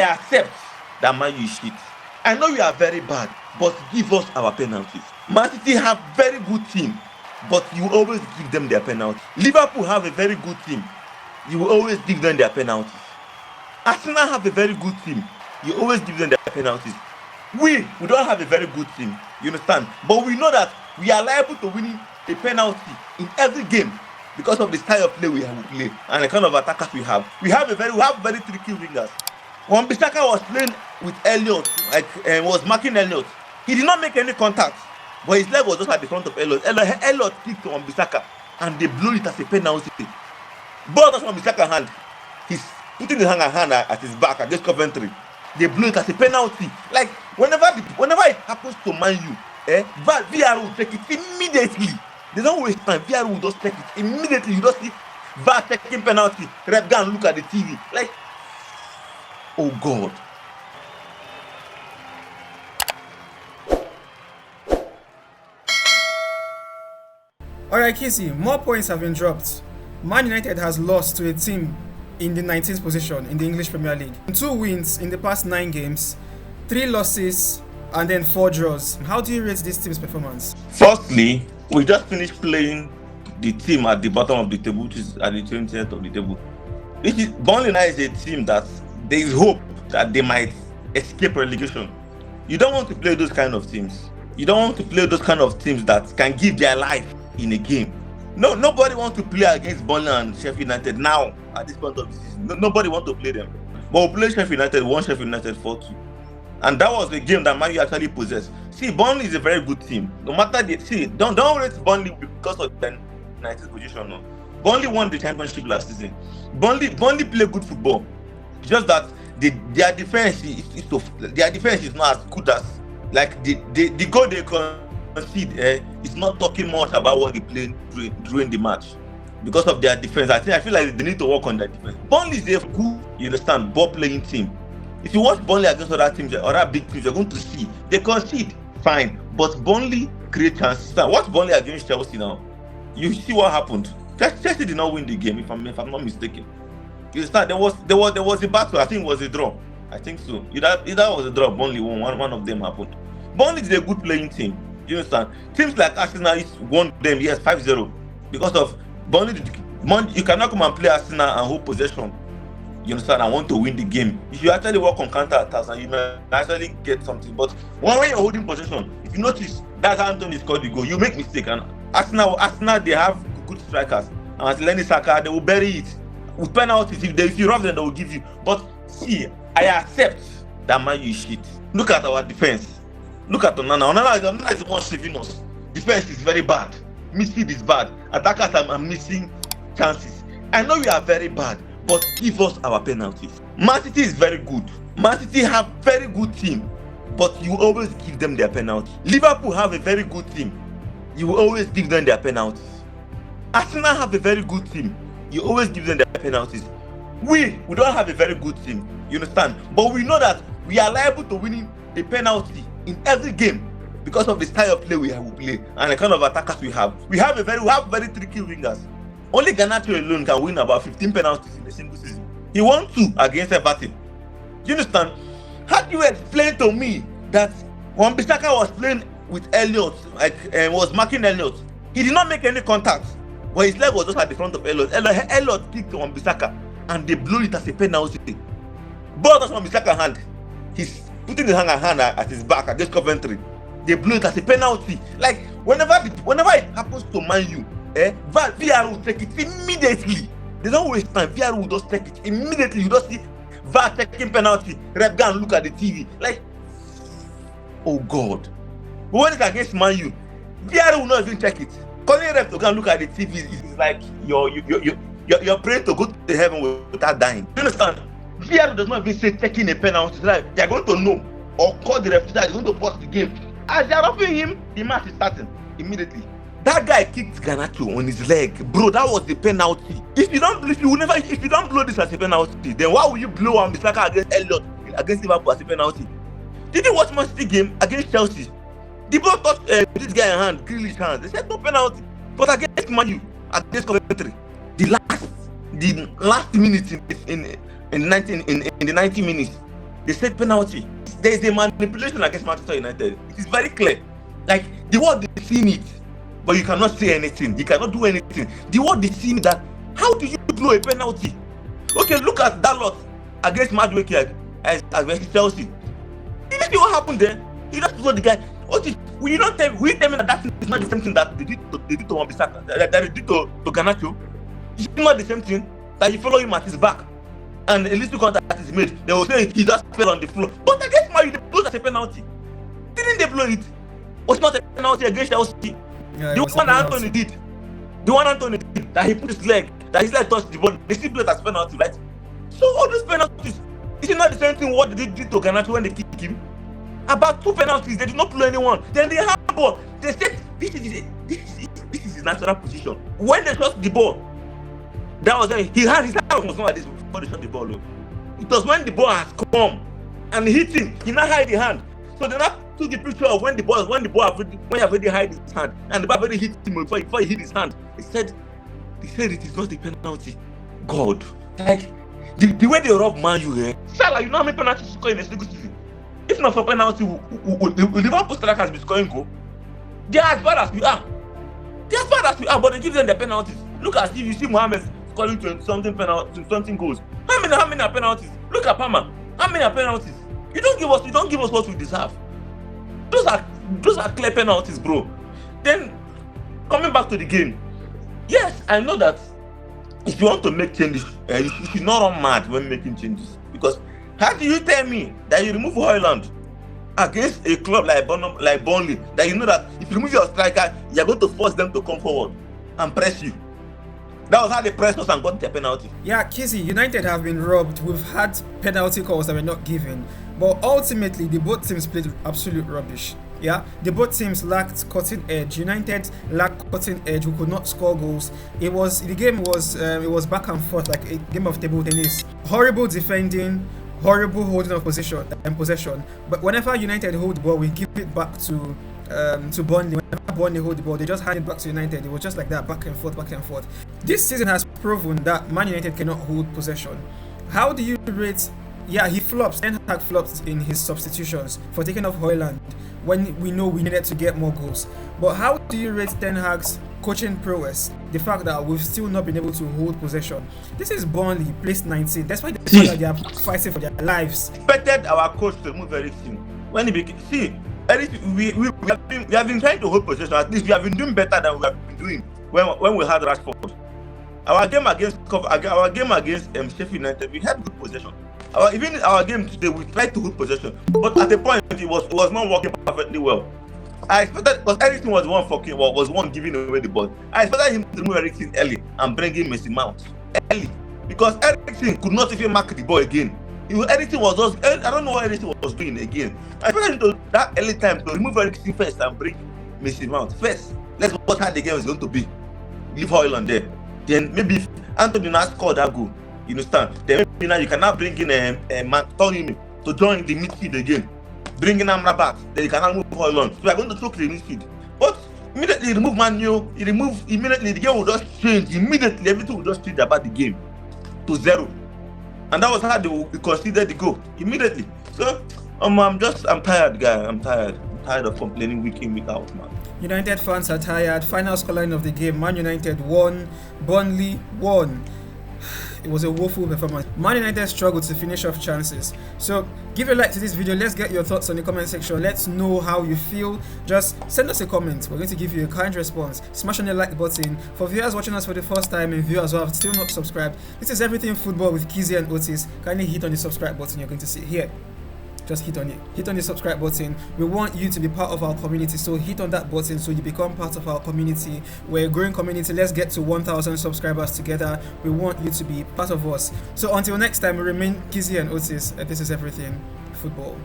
accept that Man U is shit. I know you are very bad, but give us our penalties. Man City have very good team, but you always give them their penalties. Liverpool have a very good team. You will always give them their penalties. Arsenal have a very good team. You always give them their penalties. We don't have a very good team. You understand? But we know that we are liable to winning a penalty in every game because of the style of play we play and the kind of attackers we have. We have very tricky wingers. When Bissaka was playing with Elliott, was marking Elliott, he did not make any contact, but his leg was just at the front of Elliott. Elliott kicked on Bissaka, and they blew it as a penalty. Ball touched on Bissaka's hand. He's putting his hand at his back against Coventry. They blew it as a penalty. Like whenever it happens to Man U, VAR will take it immediately. They don't waste time. VAR will just take it immediately. You just see VAR taking penalty. Rep go and look at the TV. Like, oh God. Alright, Casey, more points have been dropped. Man United has lost to a team in the 19th position in the English Premier League. 2 wins in the past 9 games, 3 losses, and then 4 draws. How do you rate this team's performance? Firstly, we just finished playing the team at the bottom of the table, which is at the 20th of the table. Burnley now is a team that there is hope that they might escape relegation. You don't want to play those kind of teams. You don't want to play those kind of teams that can give their life in a game. No, nobody wants to play against Burnley and Sheffield United now at this point of the season. Nobody wants to play them. But we played Sheffield United, won Sheffield United 4-2. And that was the game that Man U actually possessed. See, Burnley is a very good team. No matter don't rate Burnley because of the 19th position. No. Burnley won the championship last season. Burnley play good football. Just that their defense is not as good as like the goal they concede. It's not talking much about what they played during the match because of their defense. I feel like they need to work on their defense. Burnley is a good, you understand, ball playing team. If you watch Burnley against other teams, other big teams, you're going to see they concede fine, but Burnley create chances. Now, watch Burnley against Chelsea now. You see what happened. Chelsea did not win the game, if I'm not mistaken. You understand? There was a battle. I think it was a draw. I think so. Either was a draw. Burnley won. One of them happened. Burnley is a good playing team. You understand? Teams like Arsenal won them 5-0 because of Burnley. You cannot come and play Arsenal and hold possession. You understand? I want to win the game. If you actually work on counter attacks and you may actually get something. But when you're holding possession, if you notice that's how Antony scored the goal, you make mistake. And Arsenal they have good strikers. And as Lenny Saka, they will bury it with penalties. If you rough them, they will give you. But see, I accept that Man U is shit. Look at our defense. Look at Onana. Onana is the one saving us. Defense is very bad. Midfield is bad. Attackers are missing chances. I know we are very bad, but give us our penalties. Man City is very good. Man City have very good team, but you always give them their penalties. Liverpool have a very good team. You will always give them their penalties. Arsenal have a very good team. You always give them their penalties. We don't have a very good team. You understand? But we know that we are liable to winning a penalty in every game because of the style of play we play and the kind of attackers we have. We have very tricky wingers. Only Garnacho alone can win about 15 penalties in a single season. He won 2 against Everton. You understand? How do you explain to me that when Bissaka was playing with Elliott, was marking Elliott, he did not make any contact, but his leg was just at the front of Elliott. Elliott kicked on Bissaka, and they blew it as a penalty. Ball touched on Bissaka's hand. He's putting his hand at his back against Coventry. They blew it as a penalty. Like whenever it happens to Man U, VAR will take it immediately. They don't waste time. VAR will just take it immediately. You just see VAR taking penalty. Rep go and look at the TV. Like, oh God. But when it's against Man U, VAR will not even check it. Calling rep to go and look at the TV is like you're praying to go to heaven without dying. You understand? VAR does not even say taking a penalty. Like they're going to know or call the referee that is going to pause the game. As they're roughing him, the match is starting immediately. That guy kicked Garnacho on his leg, bro. That was the penalty. If you don't blow this as a penalty, then why will you blow on Bissaka against Elliott against Liverpool as a penalty? Did you watch Man City game against Chelsea? The ball touched this guy's hand, Grealish's hand. They said no penalty. But against Man U, against Coventry, the last minute in the 90 minutes, they said penalty. There is a manipulation against Manchester United. It is very clear. Like, the world is seeing it, but you cannot say anything. You cannot do anything. The world is seeing that. How do you blow a penalty? Okay, look at that lot against Madueke against Chelsea. Did you see what happened there? He just told the guy, Otis, will you tell me that is not the same thing that they did to Wan-Bissaka, that they did to Garnacho? It's not the same thing that you follow him at his back, and a little contact that is made, they will say he just fell on the floor. But against Man U, they blew that a penalty. Didn't they blow it? Was not a penalty against Chelsea? Yeah, the one that Antony did. The one Antony did, that he put his leg, that his leg touched the ball, they still blew it as penalty, right? So all those penalties, is it not the same thing what they did to Garnacho when they kicked him? About 2 penalties, they did not blow anyone. Then they have ball. They said this is his natural position. When they shot the ball, that was when his hand was not like this before they shot the ball. It was when the ball has come and hit him, he now hide the hand. So they now took the picture of when he already hide his hand and the ball already hit him before he hit his hand. They said it is not a penalty. God, like the way they rob Man U here. Salah, you know how many penalties you score in a single season? If not for penalty, Liverpool strikers be scoring goal. They are as bad as we are. But they give them the penalties. Look at you see Mohamed scoring 20-something penalties, 20-something goals. How many are penalties? Look at Palmer. How many are penalties? You don't give us what we deserve. Those are clear penalties, bro. Then coming back to the game, yes, I know that if you want to make changes, you should not run mad when making changes. Because how do you tell me that you remove Højlund against a club like Burnley, that you know that if you remove your striker, you're going to force them to come forward and press you? That was how they pressed us and got their penalty. Yeah, Kizzy, United have been robbed. We've had penalty calls that were not given. But ultimately, the both teams played absolute rubbish. Yeah, the both teams lacked cutting edge. United lacked cutting edge. We could not score goals. The game was back and forth like a game of table tennis. Horrible defending, horrible holding of possession. But whenever United hold the ball, we give it back to Burnley. Whenever Burnley hold the ball, they just hand it back to United. It was just like that, back and forth. This season has proven that Man United cannot hold possession. How do you rate? Yeah, he flops. Ten Hag flops in his substitutions for taking off Højlund when we know we needed to get more goals. But how do you rate Ten Hag's coaching prowess? The fact that we've still not been able to hold possession. This is Burnley, placed 19. That's why they are fighting for their lives. Expected our coach to move Eriksen when he became. See, we have been trying to hold possession. At least we have been doing better than we have been doing when we had Rashford. Our game against Sheffield United, we had good possession. Even our game today, we tried to hold possession, but at the point it was not working perfectly well. I expected, because Eriksen was one giving away the ball. I expected him to remove Eriksen early and bring in Mason Mount early, because Eriksen could not even mark the ball again. Eriksen was just, I don't know what Eriksen was doing again. I expected him to that early time to remove Eriksen first and bring Mason Mount first. Let's watch how the game is going to be. Leave Højlund there. Then maybe if Antony now scored that goal, you understand? Then maybe now you can now bring in Antony to join the midfield again. Bring in Amrabat, then you can now move Højlund. So we are going to choke the midfield. But immediately you remove Manu, immediately the game will just change. Immediately everything will just change about the game to 0. And that was how they considered the goal. Immediately. So I'm tired, guy. I'm tired of complaining week in, week out, man. United fans are tired. Final scoreline of the game: Man United 1, Burnley 1. It was a woeful performance. Man United struggled to finish off chances. So give a like to this video. Let's get your thoughts on the comment section. Let's know how you feel. Just send us a comment. We're going to give you a kind response. Smash on the like button. For viewers watching us for the first time and viewers who have still not subscribed, this is Everything Football with Gideon and Otis. Kindly hit on the subscribe button. You're going to see it here. Just hit on it. Hit on the subscribe button. We want you to be part of our community, so hit on that button so you become part of our community. We're a growing community. Let's get to 1,000 subscribers together. We want you to be part of us. So until next time, we remain Gideon and Otis, and this is Everything Football.